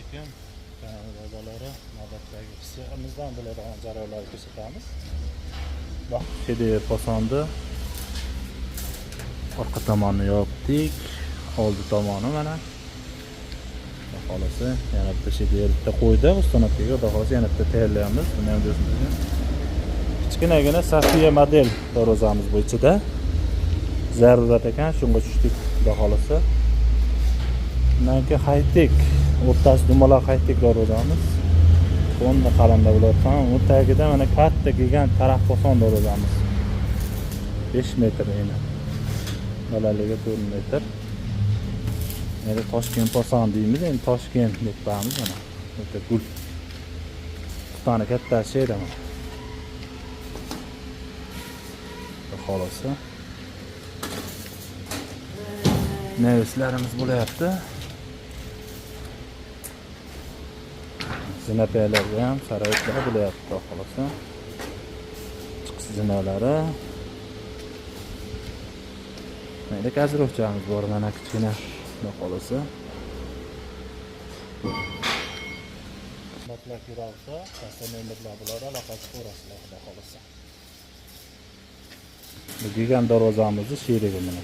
mumkin. Kanalidagi navbatdagi hissiyomizdan bo'ladigan jarayonlarni ko'rsatamiz. Bak, kedi posonda orqa tomonni yopdik, oldi tomoni mana. Xohlasa yana bitta yerda qo'ydi, ustonaga xohlasa yana bitta tayyorlaymiz. Buni ham o'zimizga kichkinagina Safiya model darvozamiz bu ichida zarurat ekan, shunga tushdik xudo xohlasa. Bundan keyin high-tech, o'rtasi dumaloq high-tech darvozamiz. Bunda qalamda bo'layotgan, u tagida mana katta gigant taraf poson darvozamiz. 5 metr eni. Balandligi 4 metr. Endi Toshkent poson deymiz, endi Toshkent deb qo'yamiz mana. O'ta gul. Qutani katta sheyda mana. Xolosda nevslarimiz bo'layapti. Zinapalarga ham sharoitlar bo'layapti, xolosda. Chiqish zinalari. Mayli kazirovchamiz bor mana kichkina, xudo xolosda. Matlar kirolsa, kastanerlar bo'ladi, aloqasi ko'rasizlar, xudo xolosda. Bu gigant darvozamizni sherigi mana.